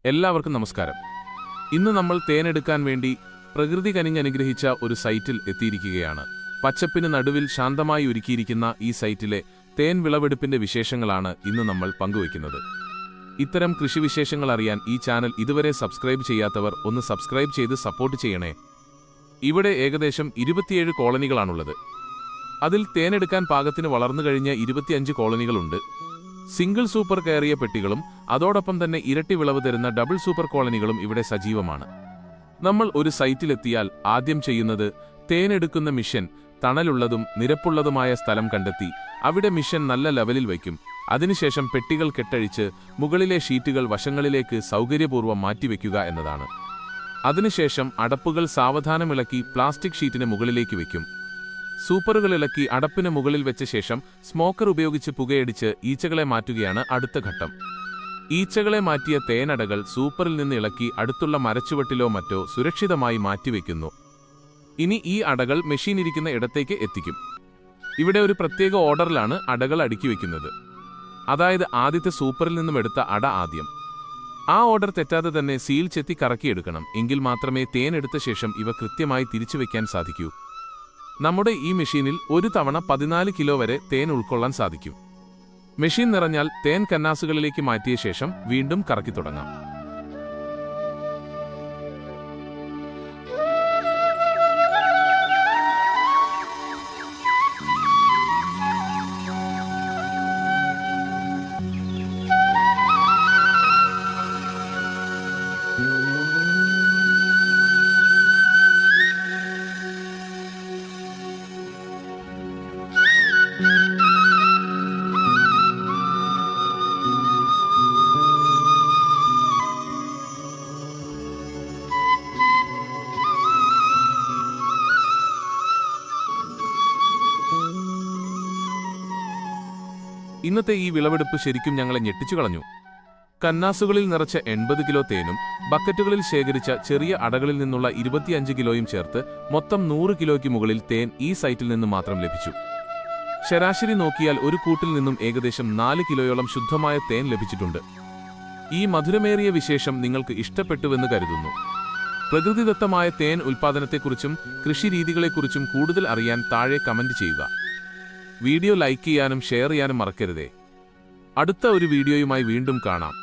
എല്ലാവർക്കും നമസ്കാരം. ഇന്ന് നമ്മൾ തേനെടുക്കാൻ വേണ്ടി പ്രകൃതി കനിഞ്ഞനുഗ്രഹിച്ച ഒരു സൈറ്റിൽ എത്തിയിരിക്കുകയാണ്. പച്ചപ്പിന് നടുവിൽ ശാന്തമായി ഒരുക്കിയിരിക്കുന്ന ഈ സൈറ്റിലെ തേൻ വിളവെടുപ്പിന്റെ വിശേഷങ്ങളാണ് ഇന്ന് നമ്മൾ പങ്കുവയ്ക്കുന്നത്. ഇത്തരം കൃഷിവിശേഷങ്ങൾ അറിയാൻ ഈ ചാനൽ ഇതുവരെ സബ്സ്ക്രൈബ് ചെയ്യാത്തവർ ഒന്ന് സബ്സ്ക്രൈബ് ചെയ്ത് സപ്പോർട്ട് ചെയ്യണേ. ഇവിടെ ഏകദേശം 27 കോളനികളാണുള്ളത്. അതിൽ തേനെടുക്കാൻ പാകത്തിന് വളർന്നു കഴിഞ്ഞ 25 കോളനികളുണ്ട്. സിംഗിൾ സൂപ്പർ കയറിയ പെട്ടികളും അതോടൊപ്പം തന്നെ ഇരട്ടി വിളവ് തരുന്ന ഡബിൾ സൂപ്പർ കോളനികളും ഇവിടെ സജീവമാണ്. നമ്മൾ ഒരു സൈറ്റിലെത്തിയാൽ ആദ്യം ചെയ്യുന്നത് തേനെടുക്കുന്ന മിഷൻ തണലുള്ളതും നിരപ്പുള്ളതുമായ സ്ഥലം കണ്ടെത്തി അവിടെ മിഷൻ നല്ല ലെവലിൽ വയ്ക്കും. അതിനുശേഷം പെട്ടികൾ കെട്ടഴിച്ച് മുകളിലെ ഷീറ്റുകൾ വശങ്ങളിലേക്ക് സൗകര്യപൂർവ്വം മാറ്റിവെക്കുക എന്നതാണ്. അതിനുശേഷം അടപ്പുകൾ സാവധാനം ഇളക്കി പ്ലാസ്റ്റിക് ഷീറ്റിന് മുകളിലേക്ക് വയ്ക്കും. സൂപ്പറുകൾ ഇളക്കി അടപ്പിന് മുകളിൽ വെച്ച ശേഷം സ്മോക്കർ ഉപയോഗിച്ച് പുകയടിച്ച് ഈച്ചകളെ മാറ്റുകയാണ് അടുത്ത ഘട്ടം. ഈച്ചകളെ മാറ്റിയ തേനടകൾ സൂപ്പറിൽ നിന്ന് ഇളക്കി അടുത്തുള്ള മരച്ചുവട്ടിലോ മറ്റോ സുരക്ഷിതമായി മാറ്റിവെക്കുന്നു. ഇനി ഈ അടകൾ മെഷീനിരിക്കുന്ന ഇടത്തേക്ക് എത്തിക്കും. ഇവിടെ ഒരു പ്രത്യേക ഓർഡറിലാണ് അടകൾ അടുക്കി വയ്ക്കുന്നത്. അതായത് ആദ്യത്തെ സൂപ്പറിൽ നിന്നും എടുത്ത അട ആദ്യം. ആ ഓർഡർ തെറ്റാതെ തന്നെ സീൽ ചെത്തി കറക്കിയെടുക്കണം. എങ്കിൽ മാത്രമേ തേൻ എടുത്ത ശേഷം ഇവ കൃത്യമായി തിരിച്ചുവെക്കാൻ സാധിക്കൂ. നമ്മുടെ ഈ മെഷീനിൽ ഒരു തവണ 14 കിലോ വരെ തേൻ ഉൾക്കൊള്ളാൻ സാധിക്കും. മെഷീൻ നിറഞ്ഞാൽ തേൻ കന്നാസുകളിലേക്ക് മാറ്റിയ ശേഷം വീണ്ടും കറക്കി തുടങ്ങാം. ഇന്നത്തെ ഈ വിളവെടുപ്പ് ശരിക്കും ഞങ്ങളെ ഞെട്ടിച്ചു കളഞ്ഞു. കന്നാസുകളിൽ നിറച്ച 80 കിലോ തേനും ബക്കറ്റുകളിൽ ശേഖരിച്ച ചെറിയ അടകളിൽ നിന്നുള്ള 25 കിലോയും ചേർത്ത് മൊത്തം 100 കിലോയ്ക്ക് മുകളിൽ തേൻ ഈ സൈറ്റിൽ നിന്ന് മാത്രം ലഭിച്ചു. ശരാശരി നോക്കിയാൽ ഒരു കൂട്ടിൽ നിന്നും ഏകദേശം 4 കിലോയോളം ശുദ്ധമായ തേൻ ലഭിച്ചിട്ടുണ്ട്. ഈ മധുരമേറിയ വിശേഷം നിങ്ങൾക്ക് ഇഷ്ടപ്പെട്ടുവെന്ന് കരുതുന്നു. പ്രകൃതിദത്തമായ തേൻ ഉൽപ്പാദനത്തെക്കുറിച്ചും കൃഷിരീതികളെക്കുറിച്ചും കൂടുതൽ അറിയാൻ താഴെ കമന്റ് ചെയ്യുക. വീഡിയോ ലൈക്ക് ചെയ്യാനും ഷെയർ ചെയ്യാനും മറക്കരുതേ. അടുത്ത ഒരു വീഡിയോയുമായി വീണ്ടും കാണാം.